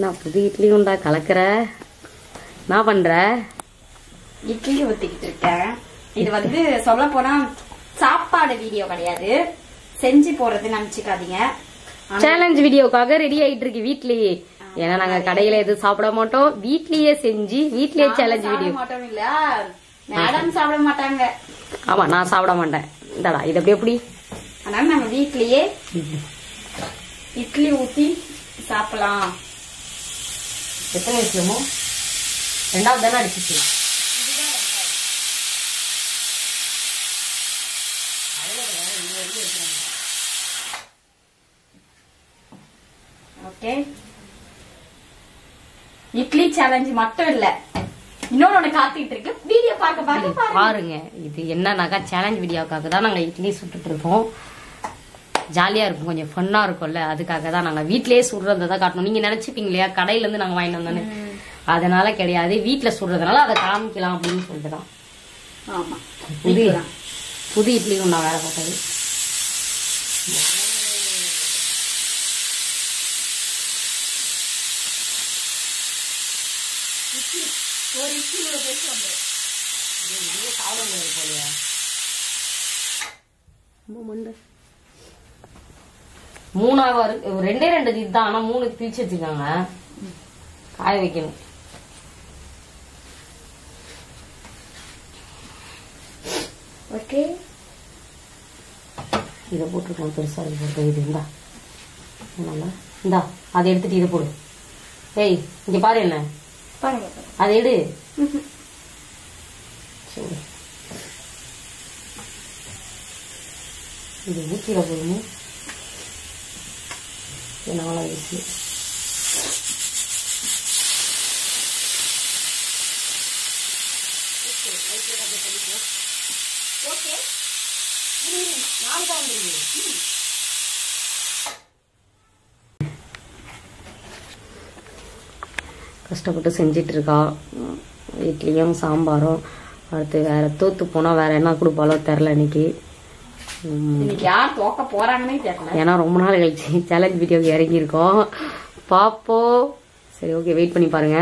நான் புது இட்லி உண்டா கலக்கிற நான் பண்ற இட்லி ஊத்திக்கிட்டு இருக்கேன். இது வந்து சொல்ல போனா சாப்பாடு வீடியோ கிடையாது, செஞ்சு போறது நினைச்சுக்காதீங்க. சேலஞ்ச் வீடியோக்காக ரெடி ஆயிட்டு இருக்கு வீட்லயே. ஏன்னா நாங்க கடையில எதுவும் சாப்பிட மாட்டோம், வீட்லயே செஞ்சு வீட்லயே சேலஞ்ச் வீடியோ மாட்டோம். இல்ல மேடம் சாப்பிட மாட்டாங்க. ஆமா நான் சாப்பிட மாட்டேன். இந்தடா இது எப்படி எப்படி அதனால நம்ம வீட்லயே இட்லி ஊத்தி சாப்பிடலாம். எத்தனை விஷயமோ ரெண்டாவது தானே அடிச்சிச்சு. ஓகே, இட்லி சேலஞ்ச் மட்டும் இல்ல, இன்னொன்னு காத்துக்கிட்டு இருக்கு. வீடியோ பார்க்க பாருங்க. இது என்னன்னாக்கா சேலஞ்ச் வீடியோக்காக தான் நாங்க இட்லி சுட்டுட்டு இருக்கோம். ஜாலியா இருக்கும், கொஞ்சம் ஃபன்னா இருக்கும்ல, அதுக்காக தான் நாங்க வீட்லயே சுடுறதை தான் காட்டணும். நீங்க நினைச்சுப்பீங்க இல்லையா கடையில இருந்து நாங்க வாங்கிட்டு வந்தோன்னு, அதனால கிடையாது, வீட்டுல சுடுறதுனால அதை காமிக்கலாம் அப்படின்னு சொல்லிட்டு தான். ஆமா, புது இட்லி உண்டா வேற போட்டது. ஒரு இட்லியோட பேசி வந்து மூணாவது ரெண்டே ரெண்டு இதுதான், ஆனா மூணு பிரிச்சு வச்சிருக்காங்க, காய வைக்கணும். ஓகே, இதை போட்டுருக்கலாம் பெருசா போட்டு. இது இந்தா இந்தா அதை எடுத்துட்டு இதை போடு. ஏய் இங்க பாரு, என்ன பாருங்க, அதை எடு. சரி இது ஊற்றிட போதுமே. என்னால வச்சு கஷ்டப்பட்டு செஞ்சிட்டு இருக்கா. இட்லியும் சாம்பாரும். அடுத்து வேற தோத்து போனா வேற என்ன கொடுப்பாலோ தெரில இன்னைக்கு. யார் தோக்க போறாங்கன்னே தெரியல, ஏன்னா ரொம்ப நாள் கழிச்சு சேலஞ்ச் வீடியோக்கு இறங்கி இருக்கோம், பாப்போம். சரி ஓகே, வெயிட் பண்ணி பாருங்க.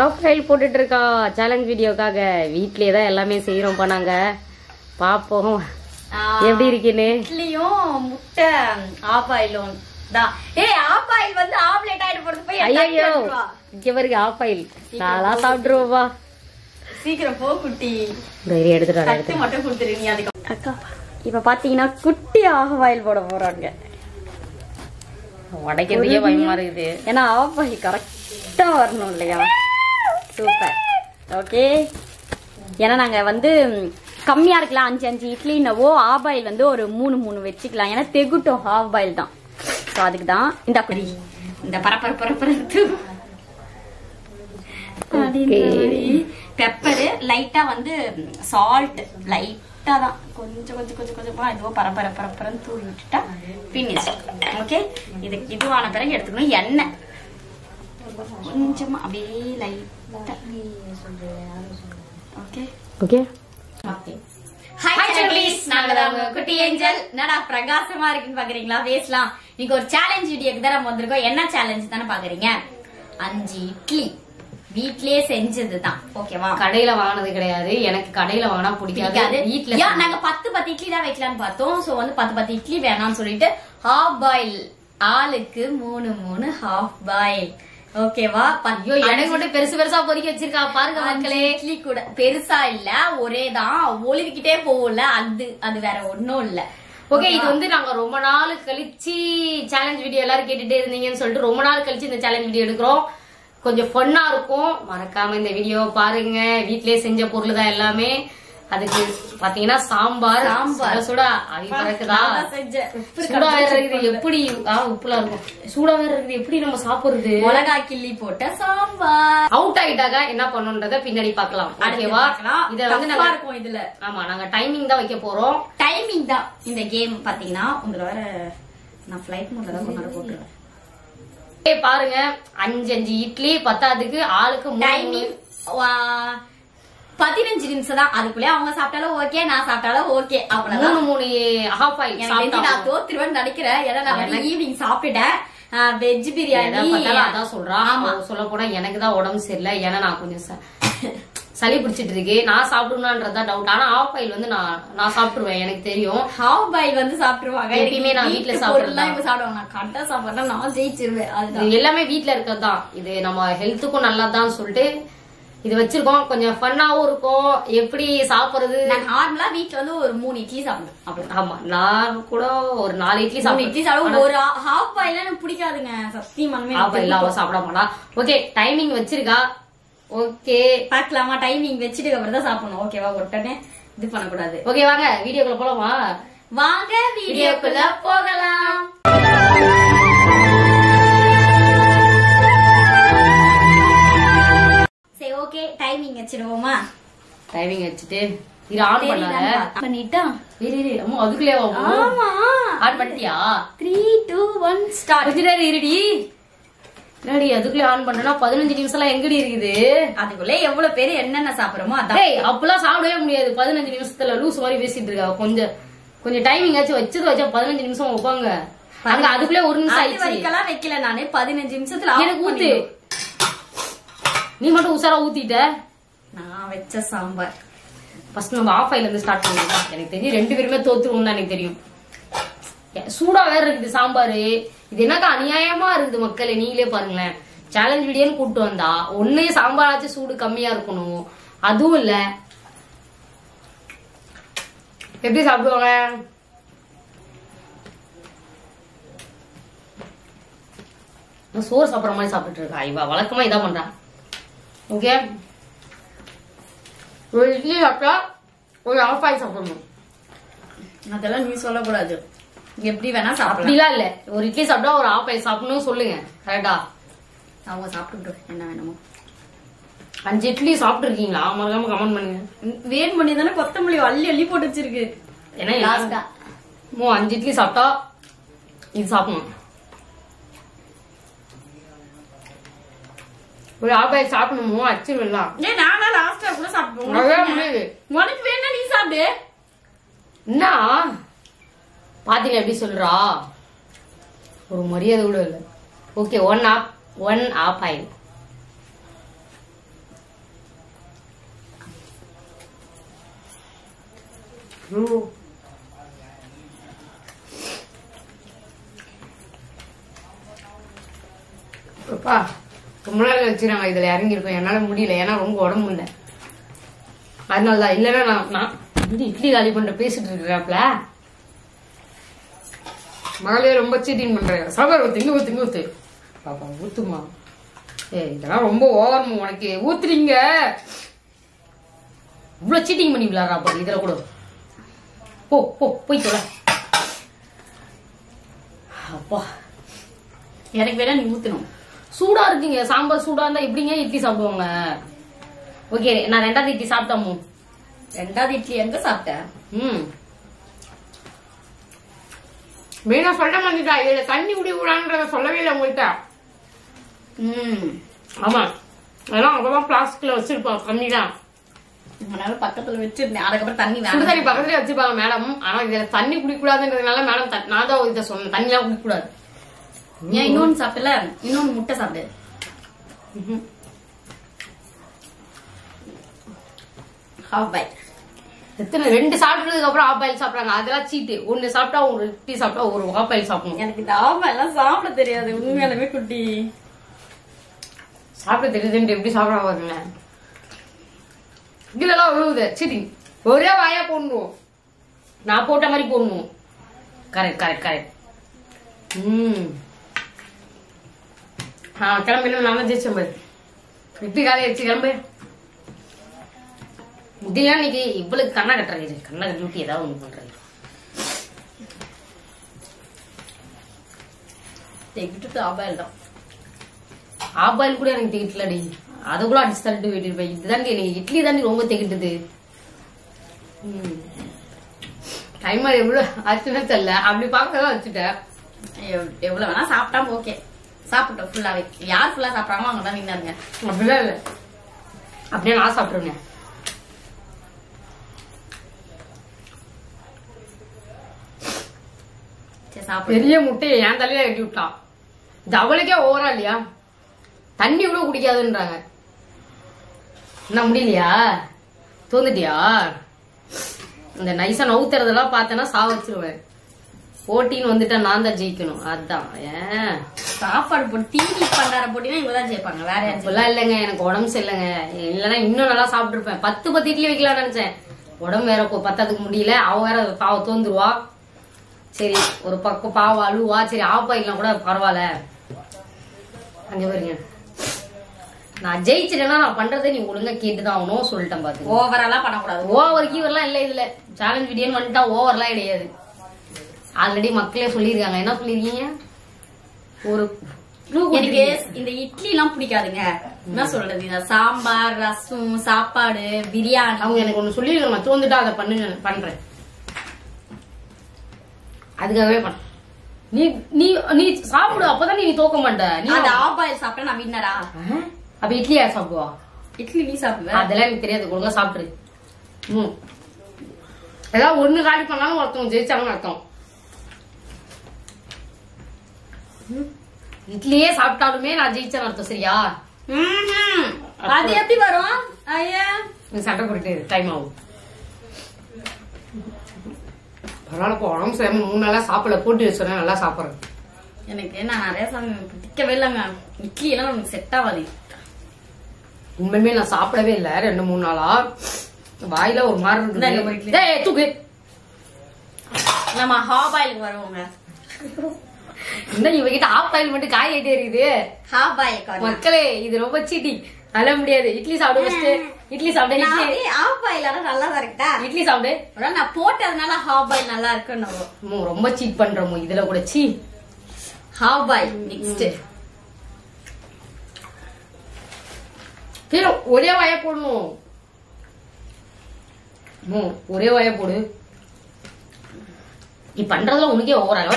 ஆஃப்ரைல் போட்டுட்டு இருக்கா சேலஞ்ச் வீடியோக்காக. வீட்லயே தான் எல்லாமே செய்யறோம் பண்ணாங்க, பாப்போம் எப்படி இருக்குன்னு. இட்லியும் முட்டை ஆஃப் ஆயிலும் தான். ஆஃப் ஆயில் வந்து ஆம்லெட் ஆயிட்டு போறது போய். ஐயோ இங்க பாருங்க, ஆஃப் ஆயில் நாளா சாப்பிட்டுருவோம்பா. சீக்கிரம் போ குட்டி, எடுத்துட்டு மட்டும் கொடுத்துருவீங்க. அதுக்கு அக்கா இப்ப பாத்தீங்கன்னா குட்டி ஆஃப் ஆயில் போட போறாங்க. உடைக்கிறதுக்கே பயமா இருக்குது, ஏன்னா ஆஃப் ஆயில் கரெக்டா வரணும் இல்லையா. சூப்பர். ஓகே, ஏன்னா நாங்க வந்து கம்மியா இருக்கலாம், 5 இட்லின்னவோ ஆஃப் ஆயில் வந்து ஒரு 3 வச்சுக்கலாம், ஏன்னா தெகுட்டும் ஹாஃப் பாயில் தான். அதுக்கு தான் இந்த அப்படி இந்த பரப்பரப்பு பெப்பரு லைட்டா வந்து சால்ட் லைட்டா தான் கொஞ்சமா இதுவோ பரப்பரன்னு தூவி விட்டுட்டா பினிஷ். ஓகே, இதுவான பிறகு எடுத்துக்கணும் எண்ணெய் கொஞ்சமா அப்படியே லைட்டா. Okay okay. ஹாய் செல்லீஸ், நாங்க தான் உங்க குட்டி ஏஞ்சல். என்னடா பிரகாசமா இருக்குன்னு பாக்குறீங்களா? பேசலாம். இன்னைக்கு ஒரு சேலஞ்ச் வீடியோக்கு தான் நம்ம வந்திருக்கோம். என்ன சேலஞ்ச் தானே பாக்குறீங்க? 5 இட்லி வீட்லயே செஞ்சதுதான். ஓகேவா, கடையில வாங்கினது கிடையாது. எனக்கு கடையில வாங்கினா பிடிக்காது. வீட்ல நாங்க 10 இட்லி தான் வைக்கலாம்னு பார்த்தோம். சோ வந்து 10 இட்லி வேணாம்னு சொல்லிட்டு ஹாஃப் பாயில், ஆளுக்கு 3 ஹாஃப் பாயில். ஓகேவா, எனக்கு மட்டும் பெருசா பொறிக்க வச்சிருக்கா பாருங்க மக்களே. இட்லி கூட பெருசா இல்ல, ஒரேதான், ஒளிவிக்கிட்டே போகும்ல, அது வேற ஒன்னும் இல்ல. ஓகே, இது வந்து நாங்க ரொம்ப நாள் கழிச்சு சேலஞ்ச் வீடியோ எல்லாரும் கேட்டுட்டே இருந்தீங்கன்னு சொல்லிட்டு ரொம்ப நாள் கழிச்சு இந்த சேலஞ்ச் வீடியோ எடுக்கிறோம். கொஞ்சம் ஃபன்னா இருக்கும், மறக்காம இந்த வீடியோ பாருங்க. வீட்லயே செஞ்ச பொருள் தான் எல்லாமே. அதுக்கு பாத்தீங்கன்னா சாம்பார் சூடா பறக்குதா, சூடா வேற இருக்குது. எப்படி உப்புலாம் இருக்கும், சூடா வேற இருக்குது, எப்படி நம்ம சாப்பிடுறது? மிளகா கிள்ளி போட்ட சாம்பார். அவுட் ஆயிட்டாக என்ன பண்ணுன்றத பின்னாடி பாக்கலாம். ஓகேவா, இத வந்து நல்லா இருக்கும் இதுல. ஆமா, நாங்க டைமிங் தான் வைக்க போறோம். டைமிங் தான் இந்த கேம். பாத்தீங்கன்னா உங்களை வேற நான் பிளைட் மோட்ல தான் கொண்டாட போட்டுருவேன். பாருங்க, 5 இட்லி பத்தாதுக்கு ஆளுக்கு டைமிங் 15 நிமிஷம் தான். அதுக்குள்ளே அவங்க சாப்பிட்டாலும் ஓகே, நான் சாப்பிட்டாலும் ஓகே. அவ்வளவுதான். 3 ஹாஃப் ஆயில் நான் தோத்துருவேன்னு நினைக்கிறேன். ஏன்னா நான் ஈவினிங் சாப்பிட்டேன். வெஜ் பிரியாணி அதான் சொல்றான். ஆமா சொல்ல போனா எனக்கு தான் உடம்பு சரியில்லை. ஏன்னா நான் கொஞ்சம் சளி பிடிச்சிட்டு இருக்கு. நான் சாப்பிடணும்ன்றதான் டவுட். ஆனா ஹாஃப் பாயில் வந்து நான் சாப்பிட்டுருவேன். எனக்கு தெரியும் ஹாஃப் பாயில் வந்து சாப்பிட்டுருவாங்க. எப்பயுமே நான் வீட்டுல சாப்பிடுவேன். நான் கரெக்டா சாப்பிட்டா நான் ஜெயிச்சிருவேன். அது எல்லாமே வீட்டுல இருக்கிறதுதான். இது நம்ம ஹெல்த்துக்கும் நல்லதான் சொல்லிட்டு இது வச்சிருக்கோம். கொஞ்சம் ஃபன்னாவும் இருக்கும். எப்படி சாப்பிடுறது, நான் நார்மலா வீட்டுல வந்து ஒரு 3 இட்லி சாப்பிடுவேன். ஆமா நான் கூட ஒரு 4 இட்லி சாப்பிடுவேன். ஒரு ஹாஃப் பாயில் எனக்கு பிடிக்காதுங்க சத்தியமானுமே. ஹாஃப் பாயில் அவ சாப்பிட மாட்டா. ஓகே டைமிங் வச்சிருக்கா. ஓகே பாக்கலாமா? டைமிங் வச்சுட்டு அப்புறம் தான் சாப்பிடணும். ஓகேவா? உடனே இது பண்ணக்கூடாது. ஓகே வாங்க வீடியோக்குள்ள போலாமா? வாங்க வீடியோக்குள்ள போகலாம். சரி ஓகே டைமிங் வச்சிடுவோமா? டைமிங் வச்சுட்டு இது ஆன் பண்ணாத பண்ணிட்டா அம்மா அதுக்குள்ளே ஆமா ஆன் பண்ணிட்டியா? 3 2 1 ஸ்டார்ட். இருடி என்னடி அதுக்குள்ளே ஆன் பண்ணனா 15 நிமிஷம் எல்லாம் எங்கடி இருக்குது? அதுக்குள்ள எவ்வளவு பேரு என்னென்ன சாப்பிடுறோமோ அதான். அப்பெல்லாம் சாப்பிடவே முடியாது 15 நிமிஷத்துல. லூஸ் மாதிரி பேசிட்டு இருக்கா. கொஞ்சம் டைமிங் ஆச்சு வச்சது வச்சா 15 நிமிஷம் வைப்பாங்க. அங்க அதுக்குள்ளே 1 நிமிஷம் ஆயிடுச்சு. வரைக்கும் வைக்கல நானு 15 நிமிஷத்துல. எனக்கு ஊத்து. நீ மட்டும் உசாரா ஊத்திட்ட. நான் வச்ச சாம்பார் ஃபர்ஸ்ட் நம்ம ஆஃப் ஆயில இருந்து ஸ்டார்ட் பண்ணிடலாம். எனக்கு தெரியும் 2 பேருமே தோத்துருவோம் தான் எனக்கு தெரியும். சூடா வேற இருக்குது சாம்பாரு. இது என்னக்கா அநியாயமா இருக்குது மக்களே. நீங்களே பாருங்களேன். சேலஞ்ச் வீடியோன்னு கூப்பிட்டு வந்தா ஒன்னே சாம்பாராச்சும் சூடு கம்மியா இருக்கணும். அதுவும் இல்ல. எப்படி சாப்பிடுவாங்க? சோறு சாப்பிடுற மாதிரி சாப்பிட்டு இருக்கா இவ. வழக்கமா இதான் பண்றா. ஓகே ஒரு இட்லி சாப்பிட்டா ஒரு ஹாஃப் ஆயில் சாப்பிடணும். அதெல்லாம் நீ சொல்லக்கூடாது. எப்படி வேணா சாப்பிடலாம். அப்படிலாம் இல்ல. ஒரு இட்லி சாப்பிட்டா ஒரு ஹாஃப் ஆயில் சாப்பிடணும் சொல்லுங்க. கரெக்டா? அவங்க சாப்பிட்டு என்ன வேணுமோ. 5 இட்லி சாப்பிட்டு இருக்கீங்களா? மறக்காம கமெண்ட் பண்ணுங்க. வேன் பண்ணி தானே கொத்தமல்லி அள்ளி அள்ளி போட்டு வச்சிருக்கு. ஏன்னா 5 இட்லி சாப்பிட்டா இது சாப்பிடணும். ஒரு ஹாஃப் ஆயில் சாப்பிடணுமோ அச்சுலாம். நானா லாஸ்டா கூட சாப்பிடுவோம். உனக்கு வேணா நீ சாப்பிடு. என்ன பாத்தீங்க எப்படி சொல்றா? ஒரு மரியாதை கூட இல்ல. Okay 1 half oil. ரொம்ப நாள் வச்சுருக்காங்க. இதுல இறங்கிருக்கோம். என்னால முடியல. ஏன்னா ரொம்ப உடம்பு இல்லை. அதனாலதான். இல்லன்னா நான் இட்லி காலி பண்ற பேசிட்டு இருக்கிறாப்ல. மகளே ரொம்ப சீட்டிங் பண்றாங்க. சாப்பாடு திங்க ஊத்து பாப்பா ஊத்துமா. இதெல்லாம் ரொம்ப ஓவர்மா. உனக்கு ஊத்துறீங்க. இவ்வளவு சீட்டிங் பண்ணி விளாடுறா பாரு. இதுல கூட போய் தொலை. அப்பா எனக்கு வேணா நீ ஊத்தணும். சூடா இருக்குங்க. சாம்பார் சூடா இருந்தா எப்படிங்க இட்லி சாப்பிடுவாங்க? ஓகே நான் 2வது இட்லி சாப்பிட்டோமோ. 2வது இட்லி எங்க சாப்பிட்டேன்? மெயினா சொல்ல மாட்டேட்டா. இதுல தண்ணி குடி விடான்றத சொல்லவே இல்லை உங்கள்கிட்ட. ஆமா அதெல்லாம் அப்பதான் பிளாஸ்டிக்ல வச்சிருப்பாங்க. தண்ணி தான் அதனால பக்கத்துல வச்சிருந்தேன். அதுக்கப்புறம் தண்ணி சுடு தண்ணி பக்கத்துலயே வச்சிருப்பாங்க மேடம். ஆனா இதுல தண்ணி குடிக்கூடாதுன்றதுனால மேடம் நான் தான் இதை சொன்னேன். தண்ணி எல்லாம் குடிக்கூடாது. ஏன் இன்னொன்னு சாப்பிடல? இன்னொன்னு முட்டை சாப்பிடு. Half boil. எத்தனை 2 சாப்பிட்டதுக்கு அப்புறம் ஹாஃப் பாயில் சாப்பிடுறாங்க. அதெல்லாம் சீட்டு. 1 சாப்பிட்டா ஒரு இட்லி சாப்பிட்டா ஒரு ஹாஃப் பாயில் சாப்பிடணும். எனக்கு இந்த ஹாஃப் பாயில் சாப்பிட தெரியாது உண்மையாலுமே குட்டி. சாப்பிட தெரியுதுன்ட்டு எப்படி சாப்பிட பாருங்க. இதெல்லாம் விழுவுது சீட்டிங். ஒரே வாயா போடணும். நான் போட்ட மாதிரி போடணும். கரெக்ட். கிளம்பிடும். நான் ஜெயிச்சேன் பாரு. இப்படி காலையை வச்சு கிளம்பு. முடியல இன்னைக்கு இவ்வளவு கண்ணா கட்டுறது. கண்ணா டியூட்டி ஏதாவது ஒண்ணு பண்றது. ஆபாயில் தான். ஆபாயில் கூட எனக்கு திகிட்டலடி. அதை கூட அடிச்சு தள்ளிட்டு போயிட்டு இதுதான் எனக்கு இட்லி தாண்டி ரொம்ப திகிட்டுது. டைமர் எவ்வளவு ஆச்சுன்னு தெரியல. அப்படி பார்க்கதான் வச்சுட்டேன். எவ்வளவு வேணா சாப்பிட்டா ஓகே. சாப்பிட்டோம் ஃபுல்லாவே. யார் ஃபுல்லா சாப்பிட்றாங்களோ அவங்கதான் வின்னாருங்க. அப்படிலாம் இல்ல. அப்படியே நான் சாப்பிட்டுருங்க. பெரிய முட்டையை என் தலையில கட்டி விட்டான். இது அவளுக்கே ஓவரா இல்லையா? தண்ணி கூட குடிக்காதுன்றாங்க. என்ன முடியலையா? தோந்துட்டியா? இந்த நைசா நவுத்துறதெல்லாம் பார்த்தேன்னா சாவச்சிருவேன். போட்டின்னு வந்துட்டா நான் தான் ஜெயிக்கணும். அதான் ஏன் சாப்பாடு போட்டு டிவி பண்டார போட்டினா இவங்கதான் ஜெயிப்பாங்க. வேற யாரும் இல்லைங்க. எனக்கு உடம்பு சரியில்லைங்க. இல்லைன்னா இன்னும் நல்லா சாப்பிட்டு இருப்பேன். 10 இட்லி வைக்கலாம்னு நினைச்சேன். உடம்பு வேற பத்தாதுக்கு முடியல. அவ வேற பாவ தோந்துருவா. சரி ஒரு பக்கம் பாவ அழுவா. சரி ஆப்பாயிக்கலாம் கூட பரவாயில்ல. அங்க பாருங்க, நான் ஜெயிச்சிட்டேன்னா நான் பண்றதை நீ ஒழுங்கா கேட்டுதான் ஆகணும் சொல்லிட்டேன். பாத்து ஓவரெல்லாம் பண்ணக்கூடாது. ஓவர் கீவர்லாம் இல்ல. இதுல சேலஞ்ச் வீடியோன்னு வந்துட்டா ஓவர்லாம் கிடையாது. ஆல்ரெடி மக்களே சொல்லிருக்காங்க. என்ன சொல்லிருக்கீங்க? ஒரு எனக்கு இந்த இட்லி எல்லாம் பிடிக்காதுங்க. என்ன சொல்றது, இந்த சாம்பார், ரசம், சாப்பாடு, பிரியாணி. அவங்க எனக்கு ஒண்ணு சொல்லிருக்காங்க, தோந்துட்டா அதை பண்றேன். அதுக்காகவே பண்ண. நீ நீ நீ சாப்பிடு, அப்பதான் நீ தோக்க மாட்ட. நீ அந்த ஆபாயில் சாப்பிட்டா நான் வின்னரா? அப்ப இட்லி யார் சாப்பிடுவா? இட்லி நீ சாப்பிடுவ? அதெல்லாம் எனக்கு தெரியாது. ஒழுங்கா சாப்பிடு. ஏதாவது ஒண்ணு காலி பண்ணாலும் ஒருத்தவங்க ஜெயிச்சாங்கன்னு அர்த்தம். இட்லியே சாப்பிட்டாலுமே நான் ஜெயிச்சேன்னு அர்த்தம். சரியா? அது எப்படி வரும்? ஐயா நீ சட்டை போட்டு டைம் ஆகும். பரவாயில்ல, உடம்பு சரியாம 3 நாளா சாப்பிடல. போட்டு வச்சுறேன், நல்லா சாப்பிடுறேன். எனக்கு நான் நிறைய பிடிக்கவே இல்லைங்க. இட்லி எல்லாம் நமக்கு செட் ஆகாது. உண்மையுமே நான் சாப்பிடவே இல்லை 2-3 நாளா. வாயில ஒரு மாதிரி இருக்கு. தூக்கு. நம்ம ஹாஃப் ஆயிலுக்கு வருவோங்க. இந்த இவகிட்ட ஆஃப் ஆயில் மட்டும் காய் ஆயிட்டே இருக்குது. ஹாஃப் ஆயில் மக்களே, இது ரொம்ப சீட்டிங். அழ முடியாது. இட்லி சாப்பிடு ஃபர்ஸ்ட். இட்லி சாப்பிடு. ஹாஃப் ஆயில் நல்லா தான் இருக்குதா? இட்லி சாப்பிடு. நான் போட்டதுனால ஹாஃப் ஆயில் நல்லா இருக்குன்னு ரொம்ப சீட் பண்றோம் இதுல கூட. சீ. Half oil next. ஒரே வாய போடணும். ஒரே வாய போடு. நீ பண்றதுல உனக்கே ஓவரா.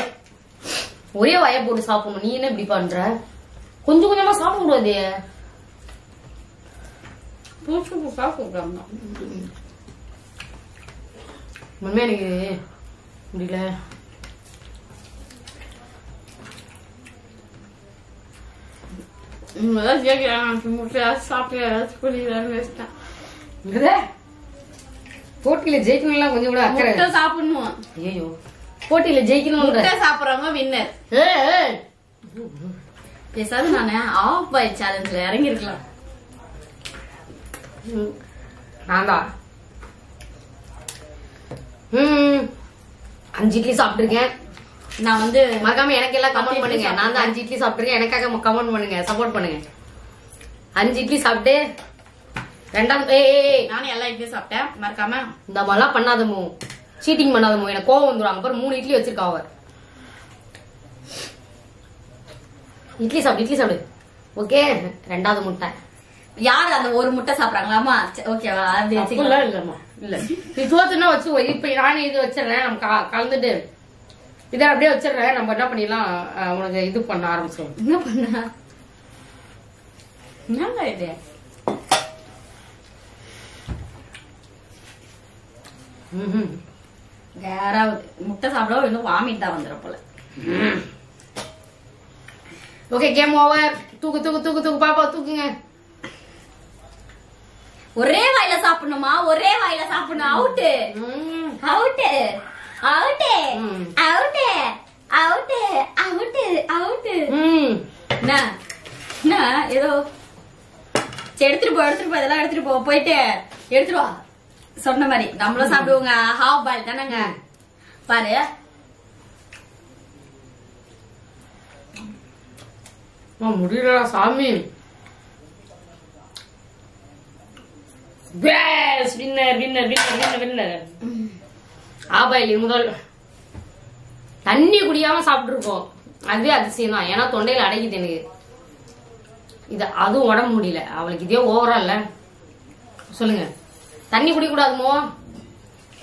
ஒரே வாய போட்டு சாப்பிடணும். நீ என்ன இப்படி பண்ற? கொஞ்சம் கொஞ்சமா சாப்பிட கூடாது. உண்மையா எனக்கு முடியல. போட்டியில ஜெயிக்கணும் கொஞ்சம் கூட அக்கறை சாப்பிடணும். ஐயோ, போட்டியில ஜெயிக்கணும் சாப்பிடறவங்க வின்னர். பேசாது நானு ஆஃப் பாயில் சேலஞ்சில் இறங்கி இருக்கலாம். நான் தான் 5 இட்லி சாப்பிட்டுருக்கேன். நான் வந்து மறக்காம எனக்கு எல்லாம் கமெண்ட் பண்ணுங்க. நான் தான் 5 இட்லி சாப்பிட்டுருக்கேன். எனக்காக கமெண்ட் பண்ணுங்க, சப்போர்ட் பண்ணுங்க. 5 இட்லி சாப்பிட்டு ரெண்டாவது நானும் எல்லா இட்லியும் சாப்பிட்டேன். மறக்காம இந்த மாதிரிலாம் பண்ணாதமோ, சீட்டிங் பண்ணாதமோ. எனக்கு கோவம் வந்துடும். அப்புறம் 3 இட்லி வச்சிருக்கா அவர். இட்லி சாப்பிடு, இட்லி சாப்பிடு. ஓகே, 2வது முட்டை. யாரு அந்த ஒரு முட்டை சாப்பிடறாங்களாமா? ஓகேவா? இல்லம்மா, இல்ல. நீ தோத்துனா வச்சு இப்ப நானே இது வச்சிடறேன். நம்ம கலந்துட்டு இதை அப்படியே வச்சிடறேன். நம்ம என்ன பண்ணிடலாம், உனக்கு இது பண்ண ஆரம்பிச்சோம். என்ன பண்ண? என்னங்க இது? யாராவது முட்டை சாப்பிட இன்னும் வாமிட் தான் வந்துடும் போல. Okay, game over. தூக்கு தூக்கு தூக்கு தூக்கு பாப்பா, தூக்குங்க. ஒரே வாயில சாப்பிடணுமா? ஒரே வாயில சாப்பிடணும். Out out out out out out out. என்ன ஏதோ எடுத்துட்டு போ, எடுத்துட்டு போ, இதெல்லாம் எடுத்துட்டு போ. போயிட்டு எடுத்துட்டு வா. சொன்ன மாதிரி நம்மளும் சாப்பிடுவோங்க. ஹாஃப் பாயில் தானங்க. பாரு, முடியலடா சாமி. Winner winner winner winner. Half boil முதல் தண்ணி குடியாம சாப்பிட்டு இருக்கோம். அதுவே அதிசயம் தான். ஏன்னா தொண்டையில அடைக்குது எனக்கு. இது அதுவும் உடம்பு முடியல. அவளுக்கு இதே ஓவரா இல்ல. சொல்லுங்க, தண்ணி குடிக்க கூடாதுமோ?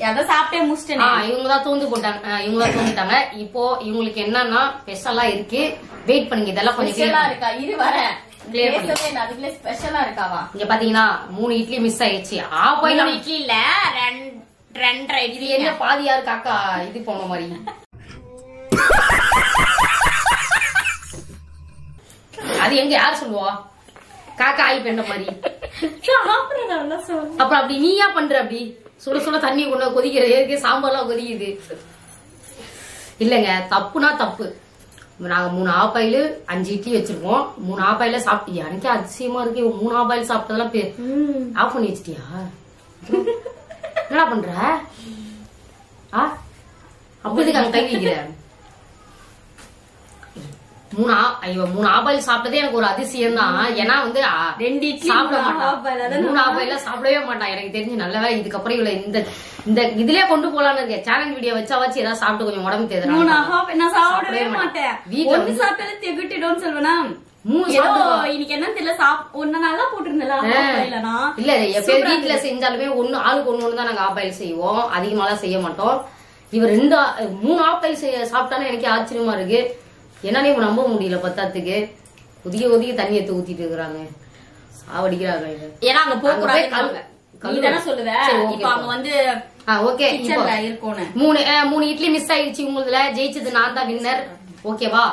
எதை சாப்பிட்டே முடிச்சிட்டேன். இவங்கதான் தூந்து போட்டாங்க. இவங்கதான் தூந்துட்டாங்க. இப்போ இவங்களுக்கு என்னன்னா ஸ்பெஷலா இருக்கு. வெயிட் பண்ணுங்க, இதெல்லாம் கொஞ்சம் இருக்கா. இது வர ஸ்பெஷலா இருக்காவா? இங்க பாத்தீங்கன்னா 3 இட்லி மிஸ் ஆயிடுச்சு. ஆபாயில் இட்லி இல்ல, 2 இது என்ன பாதியாரு காக்கா இது போன மாதிரி. அது எங்க யார் சொல்லுவா? காக்கா ஆய் பெண்ட மாதிரி. அப்புறம் அப்படி நீயா பண்ற? அப்படி சுட சுட தண்ணி கொண்டு கொதிக்கிற ஏற்கே சாம்பார்லாம் கொதிக்குது. இல்லங்க, தப்புனா தப்பு. நாங்க 3 ஆப்பாயில் 5 இட்லி வச்சிருக்கோம். 3 ஆப்பாயில சாப்பிட்டியா? எனக்கே அதிசயமா இருக்கு. 3 ஆப்பாயில் சாப்பிட்டதெல்லாம் ஆஃப் பண்ணி வச்சிட்டியா? என்ன பண்ற? அப்ப இதுக்கு அங்க கை வைக்கிற? 3 ஆப்பாயில் சாப்பிட்டதே எனக்கு ஒரு அதிசயம் தான். ஏன்னா வந்து 2 இட்லி சாப்பிட மாட்டான். 3 ஆப்பாயில சாப்பிடவே மாட்டான். எனக்கு தெரிஞ்சு நல்ல வேலை. இதுக்கப்புறம் இவ்வளவு இந்த இதுலயே கொண்டு போலான்னு இருக்கேன். சேலஞ்ச் வீடியோ வச்சு ஏதாவது சாப்பிட்டு கொஞ்சம் உடம்பு தேதுறேன். நான் சாப்பிடவே மாட்டேன். வீட்டுல சாப்பிட்டாலே திகட்டிடும் சொல்லுவேனா? இன்னைக்கு என்ன தெரியல, ஒன்னு நல்லா போட்டிருந்தல. இல்ல எப்ப வீட்டுல செஞ்சாலுமே ஆளுக்கு ஒண்ணு தான் நாங்க ஆப்பாயில் செய்வோம். அதிகமாலாம் செய்ய மாட்டோம். இவர் 3 ஆப்பாயில் சாப்பிட்டாலும் எனக்கு ஆச்சரியமா இருக்கு. என்னாலே நம்ப முடியல. பத்தாத்துக்கு ஒதிக்க தண்ணி எடுத்து ஊத்திட்டு இருக்கிறாங்க. சாவடிக்கிறாங்க. ஏன்னா அங்க போக கூடாது. இப்ப அங்க வந்து ஓகே, இருக்கணும். 3 இட்லி மிஸ் ஆயிடுச்சு. உங்களுதுல ஜெயிச்சது நான் தான் வின்னர். ஓகேவா?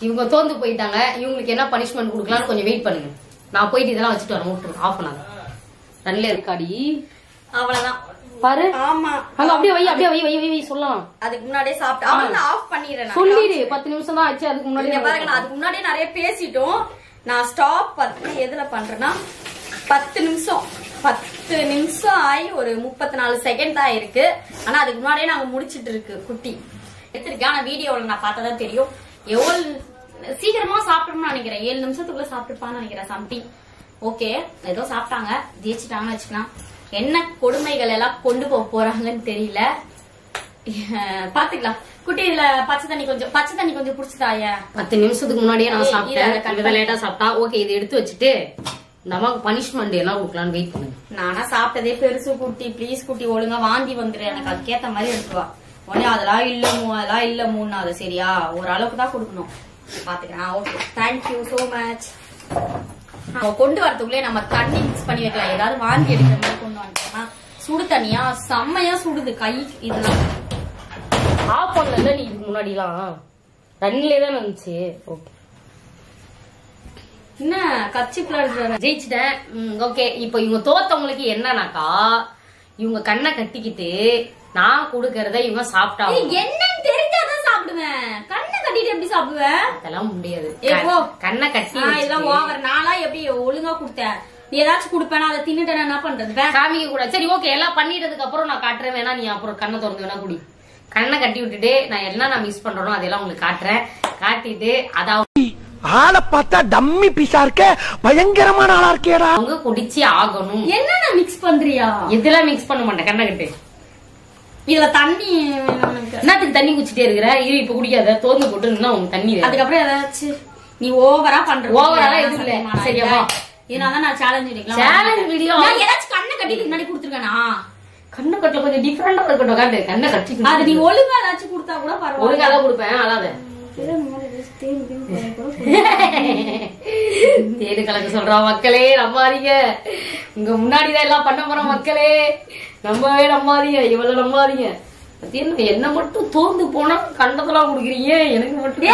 இவங்க தோந்து போயிட்டாங்க. இவங்களுக்கு என்ன பனிஷ்மெண்ட் கொடுக்கலாம்னு கொஞ்சம் வெயிட் பண்ணுங்க. நான் போயிட்டு இதெல்லாம் வச்சுட்டு வரேன். விட்டுரு, ஆஃப் பண்ணாங்க. நல்ல இருக்காடி. அவ்வளவுதான் பாரு. ஆமா, அங்க அப்படியே வை சொல்லலாம். அதுக்கு முன்னாடியே சாப்பிட்டு ஆஃப் பண்ணிடுறேன். சொல்லிடு. 10 நிமிஷம் தான் ஆச்சு. அதுக்கு முன்னாடி பாருங்க, நான் அதுக்கு முன்னாடியே நிறைய பேசிட்டோம். நான் ஸ்டாப் எதுல பண்றேன்னா 10 நிமிஷம் ஆகி ஒரு 34 செகண்ட் தான் இருக்கு. ஆனா அதுக்கு முன்னாடியே நாங்க முடிச்சிட்டு இருக்கு குட்டி எடுத்திருக்கேன். ஆனா வீடியோல நான் பார்த்ததான் தெரியும் எவ்வளவு சீக்கிரமா சாப்பிட்டோம்னு நினைக்கிறேன். 7 நிமிஷத்துக்குள்ள சாப்பிட்டுப்பான்னு நினைக்கிறேன். சம்திங் ஓகே, ஏதோ சாப்பிட்டாங்க, ஜெயிச்சுட்டாங்கன்னு வச்சுக்கலாம். என்ன கொடுமைகள் எல்லாம் கொண்டு போக போறாங்கன்னு தெரியல. பாத்துக்கலாம். குட்டி இதுல பச்சை தண்ணி கொஞ்சம் புடிச்சுதாய. 10 நிமிஷத்துக்கு முன்னாடியே நான் சாப்பிட்டேன். லேட்டா சாப்பிட்டா ஓகே. இதை எடுத்து வச்சுட்டு நமக்கு பனிஷ்மெண்ட் எல்லாம் கொடுக்கலான்னு வெயிட் பண்ணுங்க. நானா சாப்பிட்டதே பெருசு குட்டி. பிளீஸ் குட்டி, ஒழுங்கா வாங்கி வந்துரு. எனக்கு அதுக்கேத்த மாதிரி எடுத்துவா. உடனே அதெல்லாம் இல்ல மூணாவது சரியா? ஒரு அளவுக்கு தான் கொடுக்கணும். பாத்துக்கிறேன். Okay, thank you so much. கொண்டு வரதுக்குள்ளே நம்ம தண்ணி மிக்ஸ் பண்ணி வைக்கலாம். ஏதாவது வாங்கி எடுக்கிற மாதிரி கொண்டு வந்துட்டோம்னா சுடு தண்ணியா செம்மையா சுடுது கை. இதெல்லாம் ஆஃப் பண்ணல. நீ இதுக்கு முன்னாடி எல்லாம் ரன்னிலே தான் இருந்துச்சு. ஓகே, என்ன கட்சிக்குள்ள ஜெயிச்சுட்டேன். ஓகே, இப்போ இவங்க தோத்தவங்களுக்கு என்னன்னாக்கா, இவங்க கண்ணை கட்டிக்கிட்டு நான் கொடுக்கறத இவங்க சாப்பிட்டா என்னன்னு தெரிஞ்சாதான் சாப்பிடுவேன். கண்ணை கட்டிட்டு எப்படி சாப்பிடுவேன்? அதெல்லாம் முடியாது. கண்ணை கட்டி இதெல்லாம் ஓவர். நாளா எப்படி ஒழுங்கா கொடுத்தேன். நீ ஏதாச்சும் கொடுப்பேனா அதை தின்னுட்டேன் என்ன பண்றது? காமிக்க கூட. சரி ஓகே, எல்லாம் பண்ணிட்டதுக்கு அப்புறம் நான் காட்டுறேன். வேணா நீ அப்புறம் கண்ணை திறந்து வேணா குடி. கண்ணை கட்டி விட்டுட்டு நான் எல்லாம் மிஸ் பண்றேனோ அதெல்லாம் உங்களுக்கு காட்டுறேன். காட்டிட்டு அதாவது ஆளை பார்த்தா டம்மி பீஸா இருக்க, பயங்கரமான ஆளா இருக்கேடா. அவங்க குடிச்சு ஆகணும். என்ன மிக்ஸ் பண்றியா? இதெல்லாம் மிக்ஸ் பண்ண மாட்டேன். கண்ணை கட்டு. இதுல தண்ணி என்னத்துக்கு தண்ணி குடிச்சிட்டே இருக்கிற? இது இப்ப குடிக்காத, தோந்து போட்டு உங்க தண்ணி. அதுக்கப்புறம் ஏதாச்சும் நீ ஓவரா பண்ற. ஓவராலாம் எதுவும் இல்ல சரியாவா? இதனாலதான் நான் சேலஞ்ச் வீடியோ ஏதாச்சும் கண்ணை கட்டிட்டு முன்னாடி கொடுத்துருக்கேனா? கண்ணை கட்டல கொஞ்சம் டிஃபரெண்டா இருக்கட்டும். காட்டு கண்ணை கட்டி. அது நீ ஒழுங்கா ஏதாச்சும் கொடுத்தா கூட பரவாயில்ல. ஒழுங்கா தான் கொடுப்பேன். அழாத. தேடு கலக்க சொல்றா. மக்களே நம்பாதீங்க. இங்க முன்னாடிதான் எல்லாம் பண்ண போற மக்களே. நம்பவே நம்பாதீங்க. இவ்வளவு நம்பாதீங்க. என்ன மட்டும் தோந்து போனா கண்டதெல்லாம் குடுக்குறீங்க. எனக்கு மட்டும்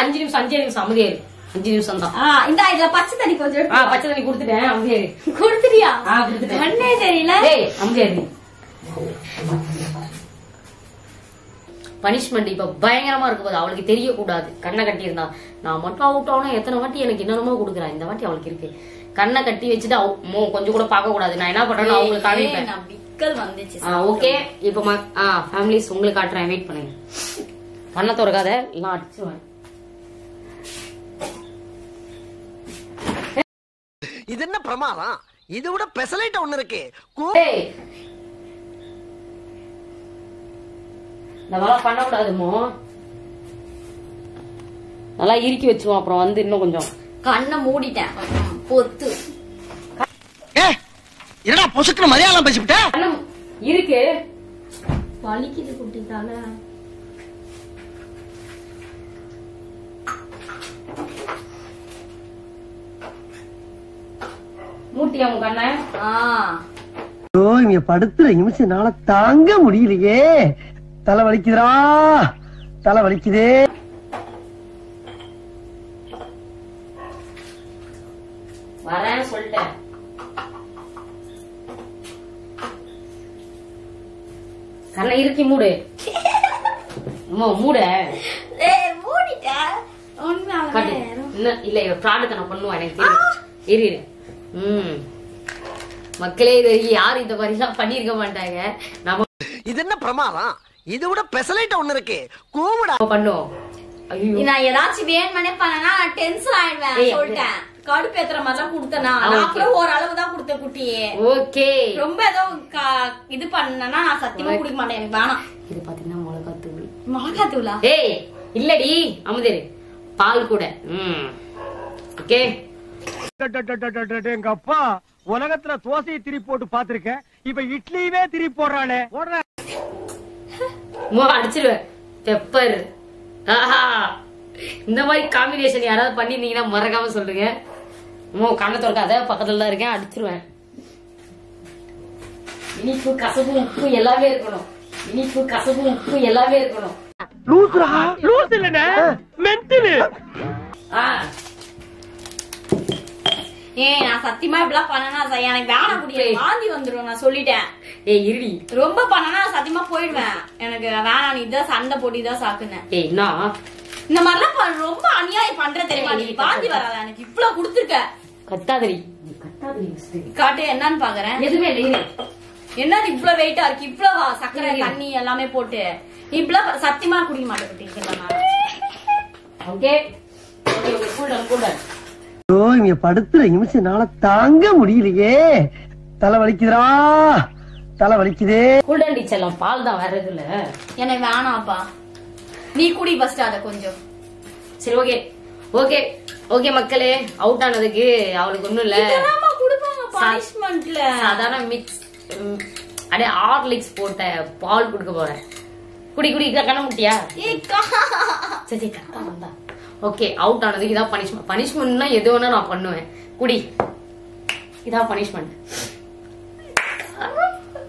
5 நிமிஷம் அமைதியாரு. 5 நிமிஷம் தான். இந்த இதுல பச்சை தண்ணி கொஞ்சம் பச்சை தண்ணி கொடுத்துட்டேன். அமைதியாரு. கொடுத்துட்டியா? கொடுத்துட்டேன். கண்ணே தெரியல. அமைதியாரு. பனிஷ்மெண்ட் இப்ப பயங்கரமா இருக்க போது. அவளுக்கு தெரியக்கூடாது. கண்ணை கட்டி இருந்தா நான் மட்டும் அவுட் ஆகணும். எத்தனை வாட்டி எனக்கு என்னென்னமோ கொடுக்குறேன். இந்த வாட்டி அவளுக்கு இருக்கு. கண்ணை கட்டி வச்சுட்டு கொஞ்சம் கூட பார்க்க கூடாது. நான் என்ன பண்றேன்னு அவங்களுக்கு காமிப்பேன். ஓகே, இப்ப ஃபேமிலிஸ் உங்களுக்கு காட்டுறேன். வெயிட் பண்ணுங்க. கண்ணை திறக்காத, எல்லாம் அடிச்சுவேன். இது என்ன பிரமாதம்? இதை விட பெசலைட் ஒண்ணு இருக்கு. இந்த மாதிரி பண்ணக்கூடாதுமோ. நல்லா இறுக்கி வச்சுவோம். அப்புறம் வந்து இன்னும் கொஞ்சம் கண்ணை மூடிட்டேன். பொத்து என்னடா பொசுக்குற மலையாளம் பேசிவிட்ட? இருக்கு வலிக்குது குட்டிட்டால. மூட்டியா உங்க கண்ணை? இங்க படுத்துற நிமிஷம் தாங்க முடியலையே. தலை வலிக்குதுடா, தலை வலிக்குதே. இறுக்கி மூடு. மூட இல்ல ப்ராடக்ட் நான் பண்ணுவேன் எனக்கு தெரியும். இரு மக்களே, இது யாரும் இந்த மாதிரி எல்லாம் பண்ணிருக்க மாட்டாங்க. நம்ம இது என்ன பிரமாதம்? இது விட பெசலைட் ஒண்ணு இருக்கு, கூவிடா பண்ணுவோம். நான் ஏதாச்சும் வேணும்னே பண்ணனா டென்ஷன் ஆயிடுவேன். சொல்லிட்டேன், கடுப்பு ஏத்துற மாதிரிலாம் கொடுத்தனா அப்புறம் ஓரளவு தான் கொடுத்த குட்டியே. ஓகே, ரொம்ப ஏதோ இது பண்ணனா நான் சத்தியமா குடிக்க மாட்டேன், எனக்கு வேணாம். இது பாத்தீங்கன்னா மிளகாத்தூள். மிளகாத்தூளா? ஏய் இல்லடி அமுதேரு, பால் கூட. ஓகே. எங்க அப்பா உலகத்துல தோசையை திருப்பி போட்டு பாத்திருக்கேன், இப்ப இட்லியவே திருப்பி போடுறானே. அடிச்சிருவேன் பெப்பர். இந்த மாதிரி காம்பினேஷன் யாராவது பண்ணிருந்தீங்கன்னா மறக்காம சொல்லுங்க. கண்ணை திறக்காத, பக்கத்துல தான் இருக்கேன், அடிச்சிருவேன். இனிப்பு கசப்பு உப்பு எல்லாமே இருக்கணும். இனிப்பு கசப்பு உப்பு எல்லாமே இருக்கணும். லூஸ் இல்லனே, மென்டல். நான் சத்தியமா இப்படிலாம் பண்ணனா எனக்கு வேணாம், முடியாது, வாந்தி வந்துடும். நான் சொல்லிட்டேன். இருடி, ரொம்ப பண்ணனா சத்தியமா போயிடுவேன், எனக்கு வேணாம். நீ இதான் சண்டை போட்டு இதான் சாக்குனேன். இந்த மாதிரிலாம் ரொம்ப அநியாயம் பண்ற தெரியுமா? நீ வாந்தி வராத, எனக்கு இவ்வளவு குடுத்துருக்க. கத்தாதரி காட்டு என்னன்னு பாக்குறேன். எதுவுமே இல்லை. என்னது இவ்வளவு வெயிட்டா இருக்கு, இவ்வளவு சக்கரை தண்ணி எல்லாமே போட்டு இவ்வளவு சத்தியமா குடிக்க மாட்டேன். ஓகே, இங்க படுத்துற நிமிஷம்னால தாங்க முடியலையே, தலை வலிக்குதுடா, தலை வலிக்குதே. கூல்டன் டீச்சர்லாம் பால் தான் வேற இல்ல. எனக்கு வேணாப்பா, நீ குடி ஃபர்ஸ்ட் அத கொஞ்சம். சரி ஓகே ஓகே ஓகே மக்களே, அவுட் ஆனதுக்கு அவளுக்கு ஒண்ணும் இல்ல, குடுப்பாங்க பனிஷ்மென்ட்ல. சாதாரண மிக்ஸ் அடே ஹார்லிக்ஸ் போட்ட பால் குடுக்க போறேன். குடி குடி. கண்ண முட்டியா? சரி கரெக்டா வந்தா. ஓகே, அவுட் ஆனதுக்கு இதான் பனிஷ்மெண்ட். பனிஷ்மெண்ட்னா எது வேணா நான் பண்ணுவேன். குடி, இதான் பனிஷ்மெண்ட்.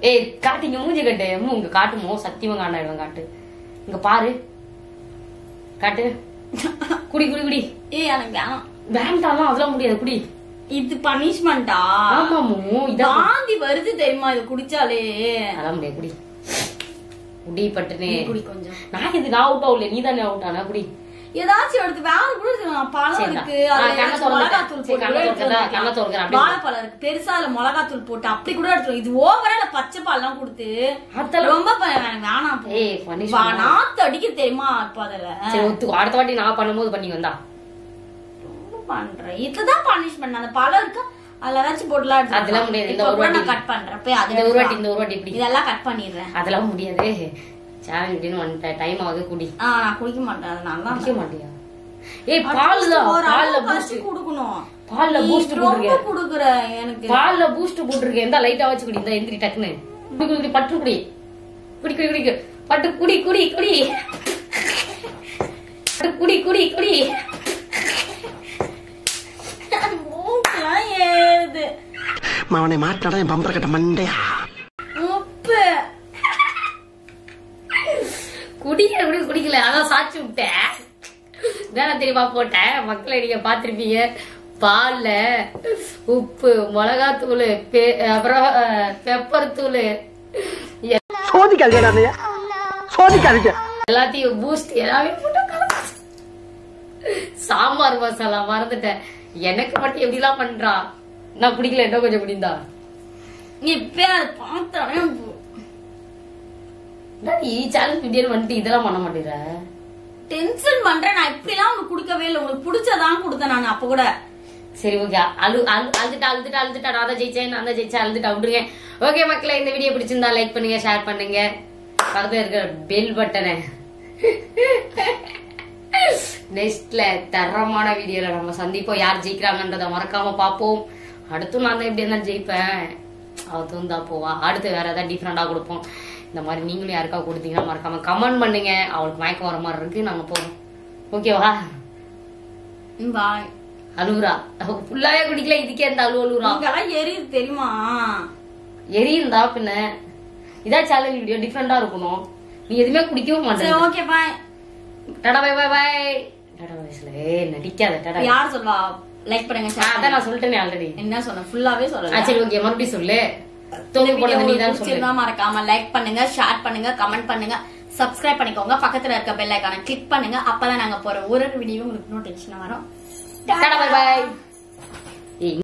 ஏய் காட்டு, இங்க மூஞ்சி கட்டு. உங்க காட்டுமோ சத்தியமா காண்டாயிடும். காட்டு, இங்க பாரு, காட்டு. குடி குடி குடி. எனக்கு வேண்டாம், அதெல்லாம் முடியாது. குடி. இது பனிஷ்மெண்டா? ஆமாமோ, இதான் வாந்தி வருது தெரியுமா இது குடிச்சாலே. அதெல்லாம் முடியாது. குடி குடி பட்டுனே குடி கொஞ்சம். நான் இது நான் அவுட் ஆகல, நீ தானே அவுட் ஆனா. குடி. ஏதாச்சும் எடுத்து வேற கூட பழம் இருக்கு, மிளகாத்தூள் போட்டு, வாழைப்பழம் இருக்கு பெருசா, அதுல மிளகாத்தூள் போட்டு அப்படி கூட எடுத்துரும். இது ஓவரா பச்சை பால் எல்லாம் கொடுத்து ரொம்ப வேணாம். நாத்து அடிக்க தெரியுமா இப்ப அதுல. அடுத்த வாட்டி நான் பண்ணும்போது பண்ணி வந்தா பண்றேன். இதுதான் பனிஷ்மெண்ட். அந்த பழம் இருக்கு, அதுல ஏதாச்சும் போட்டுலாம் அதெல்லாம் முடியாது. இந்த ஒரு வாட்டி கட் பண்றேன், போய் இந்த ஒரு வாட்டி இப்படி இதெல்லாம் கட் பண்ணிடுறேன். அதெல்லாம் முடியாது. சேலஞ்சுன்னு வந்துட்ட டைம் ஆகுது. குடி. நான் குடிக்க மாட்டேன், அதனால குடிக்க மாட்டியா? ஏய் பால் தான், பால்ல பூஸ்ட் குடுக்கணும். பால்ல பூஸ்ட் ரொம்ப குடுக்குறேன். எனக்கு பால்ல பூஸ்ட் போட்டுருக்கேன். இந்த லைட்டா வச்சு குடி. இந்த எந்திரி டக்குன்னு குடி குடி பட்டு குடி. குடி குடி குடி பட்டு குடி குடி குடி குடி குடி குடி. ஏது அவனை மாட்டாடா என் பம்பர கட்ட மண்டையா. உப்பு குடிக்கல, அதான் சாட்சி விட்டேன். தானே தெரியுமா போட்டேன். மக்களை நீங்க பாத்திருப்பீங்க. பால்ல உப்பு, மிளகாத்தூள், அப்புறம் பெப்பர் தூள் எல்லாத்தையும் பூஸ்ட் எல்லாமே போட்டு சாம்பார் மசாலா மறந்துட்டேன். எனக்கு மட்டும் எப்படி எல்லாம் பண்றா. நான் குடிக்கல, என்ன கொஞ்சம் குடிந்தா. நீ பார்த்தானே சேலஞ்ச் வீடியோ வந்துட்டு இதெல்லாம் பண்ண மாட்டேற. டென்ஷன் பண்றேன். நான் இப்படி எல்லாம் உனக்கு குடுக்கவே இல்லை, உங்களுக்கு பிடிச்சதான் கொடுத்தேன் நான் அப்ப கூட. சரி ஓகே, அழுதுட்டா நான் தான் ஜெயிச்சேன், நான் தான் ஜெயிச்சேன், அழுதுட்டா விட்டுருங்க. ஓகே மக்களே, இந்த வீடியோ பிடிச்சிருந்தா லைக் பண்ணுங்க, ஷேர் பண்ணுங்க, பக்கத்துல இருக்கிற பெல் பட்டனை. நெக்ஸ்ட்ல தரமான வீடியோல நம்ம சந்திப்போம். யார் ஜெயிக்கிறாங்கன்றத மறக்காம பாப்போம். அடுத்தும் நான் தான் எப்படி இருந்தாலும் ஜெயிப்பேன். அதுவும் தான் போவா. அடுத்து வேற ஏதாவது டிஃப்ரெண்டா கொடுப்போம். இந்த மாதிரி நீங்களும் யாருக்கா கொடுத்தீங்கன்னா மறக்காம கமெண்ட் பண்ணுங்க. அவளுக்கு மயக்கம் வர மாதிரி இருக்கு, நாங்க போறோம். ஓகேவா? பாய். அழுவுரா, ஃபுல்லாவே குடிக்கல, இதுக்கே இந்த அழுவுறா. எரியுது தெரியுமா? எரியுந்தா பின்ன. இதான் சேலஞ்ச் வீடியோ, டிஃப்ரெண்டா இருக்கணும். நீ எதுவுமே குடிக்கவும் மாட்டேன். Okay bye. Tata bye bye bye. Tata வயசுல நடிக்காத. டாடா. யார் சொல்வா? லைக் பண்ணுங்க. அதான் நான் சொல்லிட்டேனே ஆல்ரெடி. என்ன சொன்ன? ஃபுல்லாவே சொல்லல. சரி ஓகே, மறுபடியும் சொல்லு. தூக்கி போடுறது நீ தான் பிடிச்சிருந்தா மறக்காம லைக் பண்ணுங்க, ஷேர் பண்ணுங்க, கமெண்ட் பண்ணுங்க, சப்ஸ்கிரைப் பண்ணிக்கோங்க. பக்கத்துல இருக்க பெல் ஐகானை கிளிக் பண்ணுங்க. அப்பதான் நாங்க போற ஒரு வீடியோ உங்களுக்கு நோட்டிபிகேஷன் வரும். Bye by.